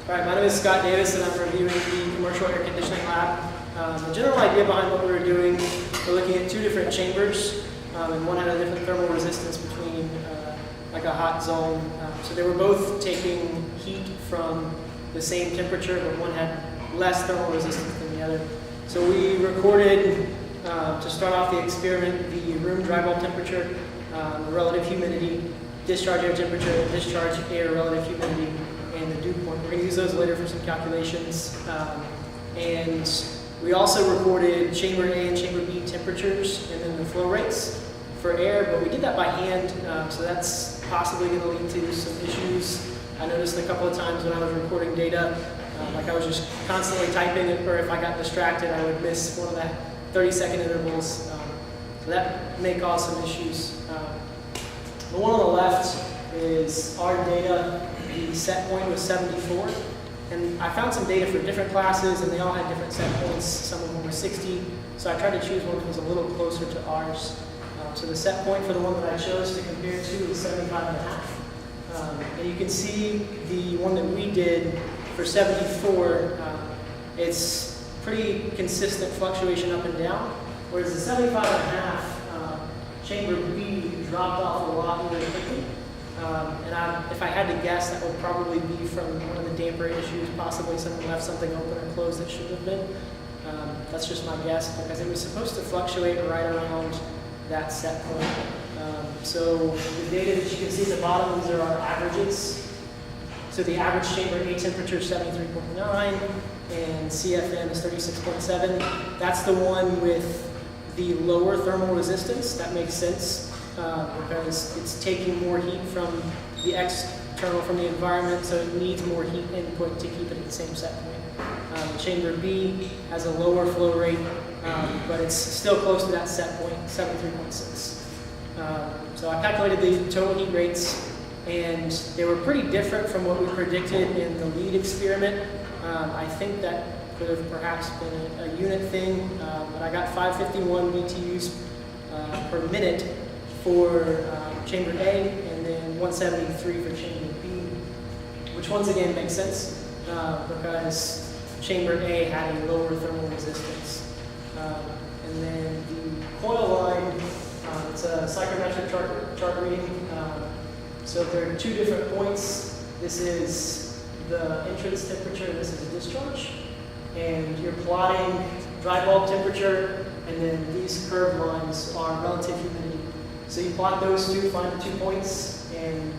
All right, my name is Scott Davis, and I'm reviewing the commercial air conditioning lab. The general idea behind what we were doing, we're looking at two different chambers, and one had a different thermal resistance between like a hot zone. So they were both taking heat from the same temperature, but one had less thermal resistance than the other. So we recorded, to start off the experiment, the room dry bulb temperature, relative humidity, discharge air temperature, discharge air relative humidity, and the dew point. We're going to use those later for some calculations. And we also recorded chamber A and chamber B temperatures and then the flow rates for air, but we did that by hand, so that's possibly going to lead to some issues. I noticed a couple of times when I was recording data, like I was just constantly typing, or if I got distracted, I would miss one of the 30-second intervals. So that may cause some issues. The one on the left is our data. The set point was 74. And I found some data for different classes, and they all had different set points. Some of them were 60. So I tried to choose one that was a little closer to ours. So the set point for the one that I chose to compare to is 75.5. And you can see the one that we did for 74, it's pretty consistent fluctuation up and down, whereas the 75.5 chamber B dropped off a lot really quickly. And if I had to guess, that would probably be from one of the damper issues. Possibly someone left something open or closed that shouldn't have been. That's just my guess, because it was supposed to fluctuate right around that set point. So the data that you can see at the bottom, these are our averages. So the average chamber A temperature is 73.9, and CFM is 36.7. That's the one with the lower thermal resistance. That makes sense, because it's taking more heat from the external, from the environment, so it needs more heat input to keep it at the same set point. Chamber B has a lower flow rate, but it's still close to that set point, 73.6. So I calculated the total heat rates, and they were pretty different from what we predicted in the lead experiment. I think that could have perhaps been a unit thing, but I got 551 BTUs per minute for chamber A, and then 173 for chamber B, which once again makes sense, because chamber A had a lower thermal resistance. And then the coil line, it's a psychrometric chart reading. So there are two different points. This is the entrance temperature, this is discharge. And you're plotting dry bulb temperature, and then these curved lines are relative humidity. So you plot those two, find the 2 points, and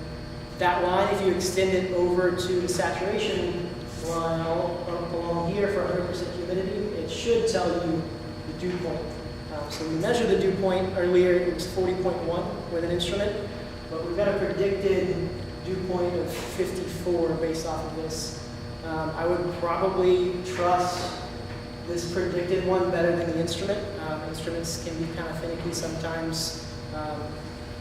that line, if you extend it over to the saturation line along here for 100% humidity, it should tell you the dew point. So we measured the dew point earlier, it was 40.1 with an instrument, but we've got a predicted dew point of 54 based off of this. I would probably trust this predicted one better than the instrument. Instruments can be kind of finicky sometimes.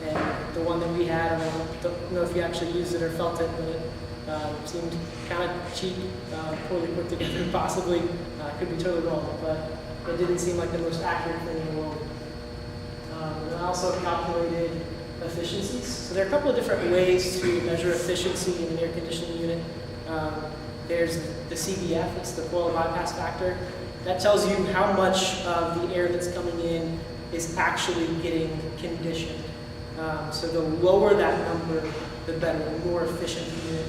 And the one that we had, I don't know if you actually used it or felt it, but it seemed kind of cheap, poorly put together, possibly. I could be totally wrong, but it didn't seem like the most accurate thing in the world. And I also calculated efficiencies. So there are a couple of different ways to measure efficiency in an air conditioning unit. There's the CBF, it's the coil bypass factor. That tells you how much of the air that's coming in is actually getting conditioned. So the lower that number, the better, the more efficient the unit,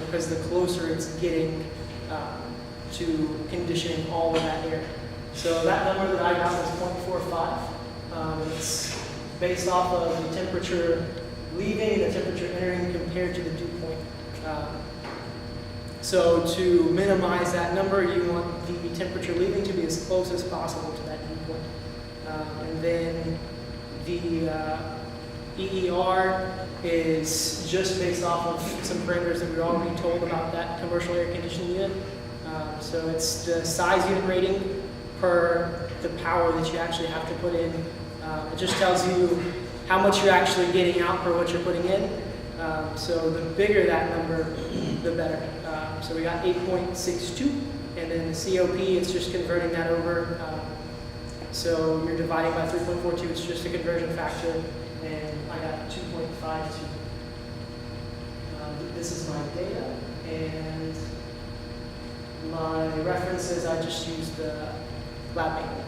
because the closer it's getting to conditioning all of that air. So that number that I got was 0.45. It's based off of the temperature leaving, the temperature entering compared to the dew point. So to minimize that number, you want the temperature leaving to be as close as possible to that dew point. And then the EER is just based off of some parameters that we were already told about that commercial air conditioning unit. So it's the size unit rating per the power that you actually have to put in. It just tells you how much you're actually getting out per what you're putting in. So the bigger that number, the better. So we got 8.62, and then the COP, it's just converting that over. So you're dividing by 3.42, it's just a conversion factor, and I got 2.52. This is my data, and My references, I just used the lab manual.